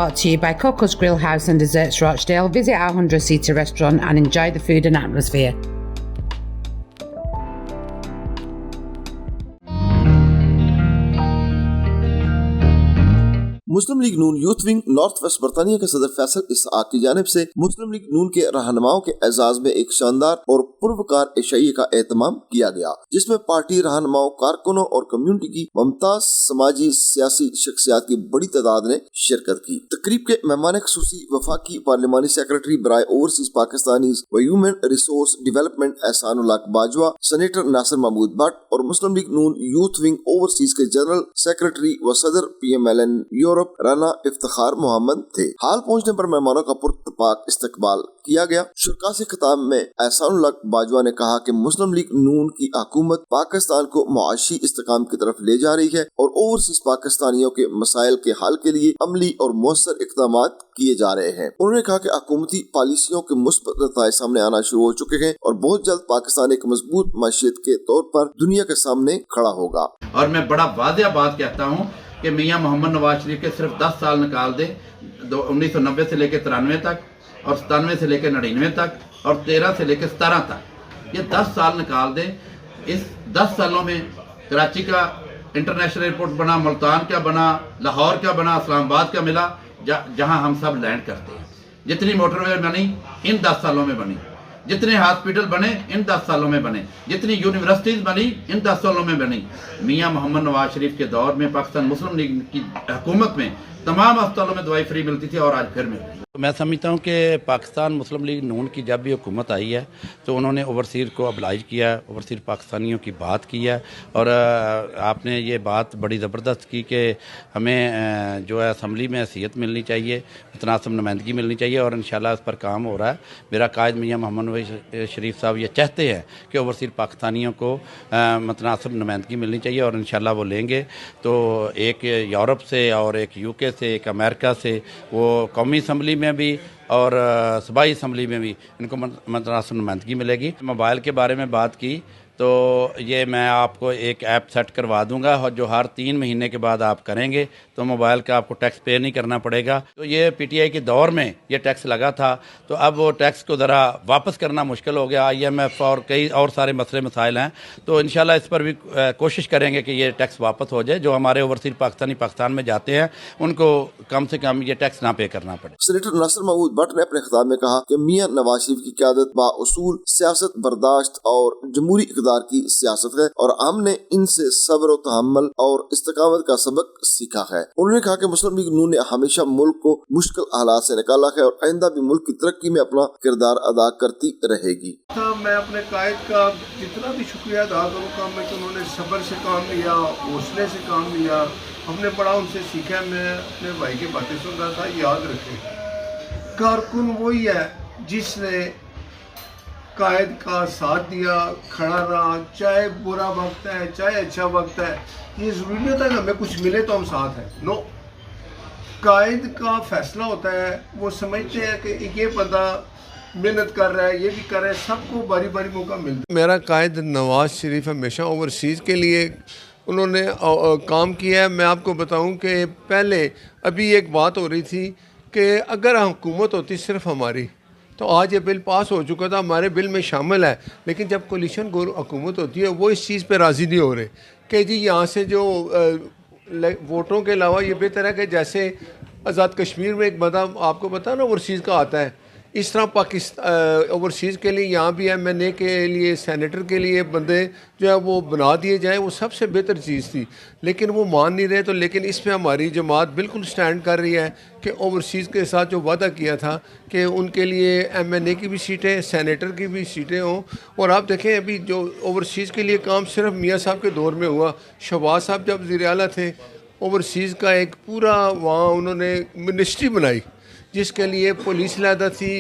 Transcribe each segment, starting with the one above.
Brought to you by Coco's Grill House and Desserts Rochdale. Visit our 100-seater restaurant and enjoy the food and atmosphere. Muslim League Noon youth wing north west बरतानिया के सदर फैसल इसहाक की जानिब से मुस्लिम लीग नून के रहनुमाओं के एजाज में एक शानदार और पुरवकार एशिया का एहतमाम किया गया, जिसमें पार्टी रहनुमाओं, कारकुनों और कम्युनिटी की मुमताज समाजी सियासी शख्सियात की बड़ी तादाद ने शिरकत की। तकरीब के मेहमान खुसूसी वफाकी पार्लिमानी सेक्रेटरी बराए ओवरसीज पाकिस्तानी व human resource development Ehsanullah Bajwa, senator Nasir Mahmood Bhatt और Muslim League Noon youth wing overseas के जनरल सेक्रेटरी व सदर PMLN यूरोप राना इफ्तिखार मोहम्मद थे। हाल पहुंचने पर मेहमानों का पुरतपाक इस्तकबाल किया गया। शुरका से खिताब में एहसानुल्लाह बाजवा ने कहा कि मुस्लिम लीग नून की हुकूमत पाकिस्तान को मुआशी इस्तेकाम की तरफ ले जा रही है और ओवरसीज पाकिस्तानियों के मसाइल के हल के लिए अमली और मौसर इक़दाम किए जा रहे हैं। उन्होंने कहा कि हुकूमती पॉलिसियों के मुस्बत नताइज सामने आना शुरू हो चुके हैं और बहुत जल्द पाकिस्तान एक मजबूत माशियत के तौर पर दुनिया के सामने खड़ा होगा। और मैं बड़ा वाज़ेह बात कहता हूँ कि मियां मोहम्मद नवाज शरीफ के सिर्फ 10 साल निकाल दे, 1990 से लेकर 93 तक और 97 से लेकर 99 तक और 13 से लेकर 17 तक, ये 10 साल निकाल दे। इस 10 सालों में कराची का इंटरनेशनल एयरपोर्ट बना, मुल्तान का बना, लाहौर का बना, इस्लामाबाद का मिला, जहां हम सब लैंड करते हैं। जितनी मोटरवे बनी इन 10 सालों में बनी, जितने हॉस्पिटल बने इन 10 सालों में बने, जितनी यूनिवर्सिटीज बनी इन 10 सालों में बनी। मियां मोहम्मद नवाज शरीफ के दौर में पाकिस्तान मुस्लिम लीग की हुकूमत में तमाम अस्पतालों में दवाई फ्री मिलती थी और आज फिर मिल रही है। मैं समझता हूँ कि पाकिस्तान मुस्लिम लीग नून की जब भी हुकूमत आई है तो उन्होंने ओवरसीज को अबलाइज किया है, ओवरसीज पाकिस्तानियों की बात की है और आपने ये बात बड़ी ज़बरदस्त की कि हमें जो है असम्बली में हैसियत मिलनी चाहिए, मुतनासिब नुमाइंदगी मिलनी चाहिए और इंशाल्लाह इस पर काम हो रहा है। मेरा कायद मियां मोहम्मद नवाज शरीफ साहब ये चाहते हैं कि ओवरसीज पाकिस्तानियों को मुतनासिब नुमाइंदगी मिलनी चाहिए और इंशाल्लाह वो लेंगे। तो एक यूरोप से और एक UK से, एक अमेरिका से, वो कौमी असम्बली में भी और सूबाई असम्बली में भी इनको मुतनासिब नुमाइंदगी मिलेगी। मोबाइल के बारे में बात की तो ये मैं आपको एक ऐप सेट करवा दूंगा और जो हर 3 महीने के बाद आप करेंगे तो मोबाइल का आपको टैक्स पे नहीं करना पड़ेगा। तो ये PTI के दौर में ये टैक्स लगा था, तो अब वो टैक्स को ज़रा वापस करना मुश्किल हो गया। IMF और कई और सारे मसले मसाइल हैं, तो इंशाल्लाह इस पर भी कोशिश करेंगे कि ये टैक्स वापस हो जाए। जो हमारे ओवरसीज पाकिस्तानी पाकिस्तान में जाते हैं उनको कम से कम ये टैक्स ना पे करना पड़े। सेनेटर नासिर महमूद भट्ट ने अपने खिताब में कहा कि मियां नवाज शरीफ की क़यादत बाउसूल सियासत, बर्दाश्त और जमहूरी इक़्तिदार की सियासत है और हमने इनसे सब्र और तहम्मुल और इस्तिकामत का सबक सीखा है। उन्होंने कहा कि मुस्लिम लीग नून ने हमेशा मुल्क को मुश्किल हालात से निकाला है और आइंदा भी मुल्क की तरक्की में अपना किरदार अदा करती रहेगी। मैं अपने कायद का जितना भी शुक्रिया अदा करूँगा मैं कि उन्होंने सब्र से काम लिया, हौसले से काम लिया, हमने बड़ा उनसे सीखा। मैं अपने भाई की बातें सुन रहा था, याद रखें कारकुन वही है जिसने कायद का साथ दिया, खड़ा रहा, चाहे बुरा वक्त है चाहे अच्छा वक्त है। ये ज़रूरी नहीं होता कि हमें कुछ मिले तो हम साथ हैं, नो। कायद का फैसला होता है, वो समझते हैं कि ये बंदा मेहनत कर रहा है, ये भी कर रहा है, सबको बारी बारी मौका मिलता है। मेरा कायद नवाज शरीफ हमेशा ओवरसीज़ के लिए उन्होंने काम किया है। मैं आपको बताऊं कि पहले अभी एक बात हो रही थी कि अगर हुकूमत होती सिर्फ हमारी तो आज ये बिल पास हो चुका था, हमारे बिल में शामिल है। लेकिन जब कोलिशन हुकूमत होती है वो इस चीज़ पे राज़ी नहीं हो रहे कि जी यहाँ से जो वोटों के अलावा ये बेहतर है कि जैसे आज़ाद कश्मीर में एक बंदा आपको पता ना ओवरसीज़ का आता है, इस तरह पाकिस्तान ओवरसीज़ के लिए यहाँ भी MNA के लिए, सेनेटर के लिए बंदे जो है वो बना दिए जाएँ, वो सबसे बेहतर चीज़ थी। लेकिन वो मान नहीं रहे। तो लेकिन इस पे हमारी जमात बिल्कुल स्टैंड कर रही है कि ओवरसीज़ के साथ जो वादा किया था कि उनके लिए MNA की भी सीटें, सेनेटर की भी सीटें हों। और आप देखें अभी जो ओवरसीज़ के लिए काम सिर्फ मियाँ साहब के दौर में हुआ। शहबाज साहब जब वज़ीर आला थे, ओवरसीज़ का एक पूरा वहाँ उन्होंने मिनिस्ट्री बनाई जिसके लिए पुलिस लैदा थी।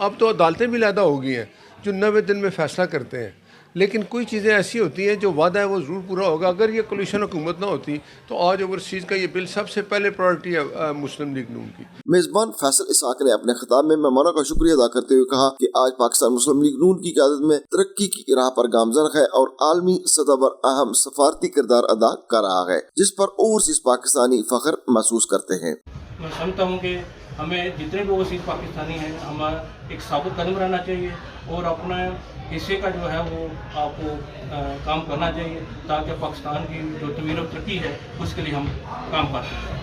अब तो अदालतें भी लैदा हो गई हैं जो 90 दिन में फ़ैसला करते हैं। लेकिन कोई चीज़ें ऐसी होती हैं जो वादा है वो ज़रूर पूरा होगा। अगर ये कोलिशन हुकूमत ना होती तो आज ओवरसीज़ का ये बिल सबसे पहले प्रायोरिटी है मुस्लिम लीग नून की। मेज़बान फैसल इसहाक ने अपने खिताब में मेहमानों का शुक्रिया अदा करते हुए कहा कि आज पाकिस्तान मुस्लिम लीग नून की क़यादत में तरक्की की राह पर गामजन है और आलमी सतह पर अहम सफारती किरदार अदा कर रहा है, जिस पर ओवरसीज़ पाकिस्तानी फख्र महसूस करते हैं। मैं समझता हूँ कि हमें जितने भी ओवरसीज़ पाकिस्तानी हैं हम एक साबुत कदम रहना चाहिए और अपने हिस्से का जो है वो आपको काम करना चाहिए ताकि पाकिस्तान की जो तमीर और तरक्की है उसके लिए हम काम कर सकें।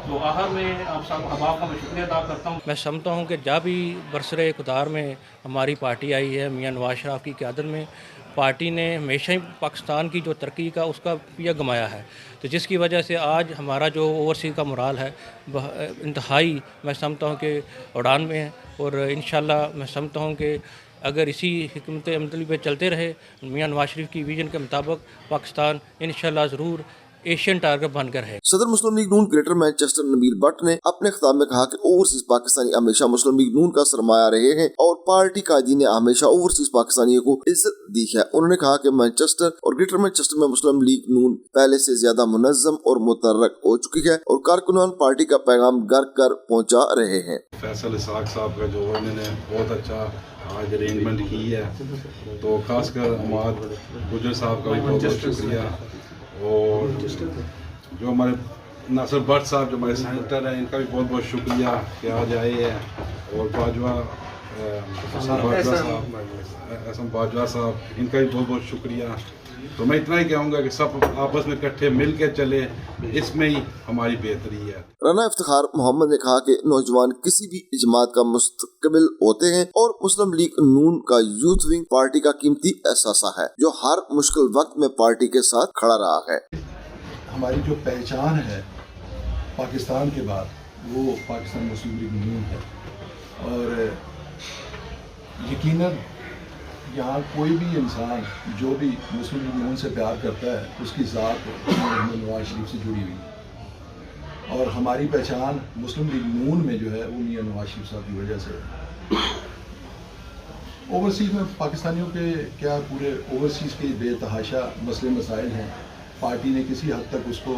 तो आखिर में आप सब अहबाब का मैं शुक्रिया अदा करता हूँ। मैं समझता हूँ कि जब भी बरसरे इक़्तिदार में हमारी पार्टी आई है मियां नवाज शरीफ की क़यादत में, पार्टी ने हमेशा ही पाकिस्तान की जो तरक्की का उसका पिया गमाया है, तो जिसकी वजह से आज हमारा जो ओवरसीज़ का मोराल है वह इंतहाई मैं समझता हूँ कि उड़ान में है। और इंशाल्लाह मैं समझता हूँ कि अगर इसी हिकमत अमली पे चलते रहे मियां नवाज शरीफ की विजन के मुताबिक पाकिस्तान इंशाल्लाह ज़रूर एशियन टारगेट बनकर है। सदर मुस्लिम लीग नून ग्रेटर मैनचेस्टर नबील भट्ट ने अपने खिताब में कहा कि ओवरसीज पाकिस्तानी हमेशा मुस्लिम लीग नून का सरमाया रहे हैं और पार्टी कायदीन ने हमेशा ओवरसीज पाकिस्तानियों को इज्जत दी है। उन्होंने कहा कि मैनचेस्टर और ग्रेटर मैनचेस्टर में मुस्लिम लीग नून पहले से ज्यादा मुनज़्ज़म और मुतहर्रिक हो चुकी है और कारकुनान पार्टी का पैगाम घर घर पहुँचा रहे हैं। फैसल इसाक साहब का जो इन्होंने बहुत अच्छा आज अरेंजमेंट की है, तो खासकर हमाद गुजर साहब का भी बहुत बहुत शुक्रिया, और जो हमारे नासिर भट्ट साहब जो हमारे सेनेटर हैं इनका भी बहुत बहुत शुक्रिया कि आज आए हैं, और बाजवा साहब इनका भी बहुत बहुत शुक्रिया। तो मैं इतना ही कहूँगा कि सब आपस में इकट्ठे मिल के चले, इसमें ही हमारी बेहतरी है। राना इफ्तिखार मोहम्मद ने कहा कि नौजवान किसी भी इजमात का मुस्तकबिल होते हैं और मुस्लिम लीग नून का यूथ विंग पार्टी का कीमती एहसासा है जो हर मुश्किल वक्त में पार्टी के साथ खड़ा रहा है। हमारी जो पहचान है पाकिस्तान के बाद वो पाकिस्तान मुस्लिम लीग नून है, और यकीनन यहाँ कोई भी इंसान जो भी मुस्लिम लीग नून से प्यार करता है उसकी ज़ात मोहम्मद नवाज शरीफ से जुड़ी हुई है, और हमारी पहचान मुस्लिम लीग नून में जो है वो मियां नवाज शरीफ साहब की वजह से है। ओवरसीज़ में पाकिस्तानियों के क्या पूरे ओवरसीज़ के बेतहाशा मसले मसाइल हैं, पार्टी ने किसी हद तक उसको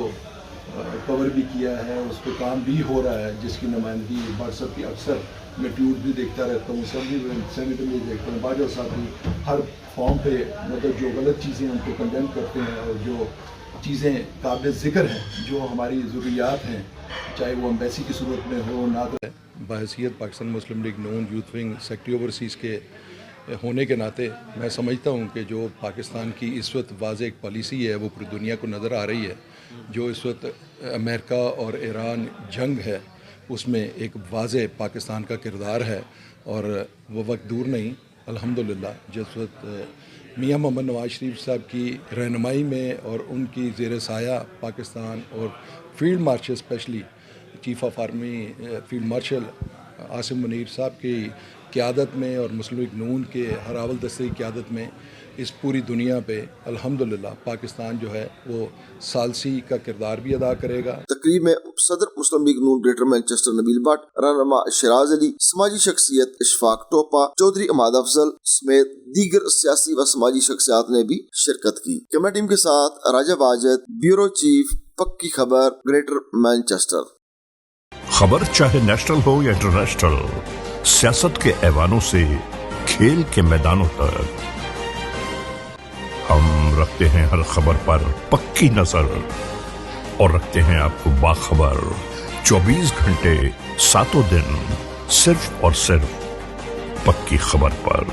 कवर भी किया है, उस पर काम भी हो रहा है, जिसकी नुमाइंदगी व्हाट्सएप की अक्सर मैं ट्वीट भी देखता रहता हूँ, सब भी सेनेटर में देखता हूँ, बाजवा साहब भी हर फॉर्म पे मतलब जो गलत चीज़ें उनको कंडेम करते हैं और जो चीज़ें काबिल ज़िक्र हैं जो हमारी ज़रूरियात हैं, चाहे वो एम्बेसी की सूरत में हो ना। बहैसियत पाकिस्तान मुस्लिम League Noon youth wing secretary overseas के होने के नाते मैं समझता हूँ कि जो पाकिस्तान की इस वक्त वाज़ेह एक पॉलिसी है वो पूरी दुनिया को नज़र आ रही है। जो इस वक्त अमेरिका और ईरान जंग है उसमें एक वाज़ेह पाकिस्तान का किरदार है, और वो वक्त दूर नहीं अल्हम्दुलिल्लाह जिस वक्त मियां मोहम्मद नवाज शरीफ साहब की रहनुमाई में और उनकी ज़ेर साया पाकिस्तान और field marshal specially chief of army field marshal Asim Munir साहब की क़यादत में और मुस्लिम लीग नून के हरावल दस्ते की क़यादत में इस पूरी दुनिया पे अल्हम्दुलिल्लाह पाकिस्तान जो है वो सालसी का किरदार भी अदा करेगा। तकरीब में सदर मुस्लिम लीग नून ग्रेटर मैनचेस्टर नबील भट्ट, रहनुमा शिराज अली, समाजी शख्सियत इशफाक टोपा, चौधरी अहमद अफजल समेत दीगर सियासी व समाजी शख्सियात ने भी शिरकत की। कैमरा टीम के साथ राजा वाजिद, ब्यूरो चीफ, पक्की खबर, ग्रेटर मैनचेस्टर। खबर चाहे नेशनल हो या इंटरनेशनल, सियासत के ऐवानों से खेल के मैदानों तक, हम रखते हैं हर खबर पर पक्की नजर और रखते हैं आपको बाखबर 24 घंटे 7 दिन सिर्फ और सिर्फ पक्की खबर पर।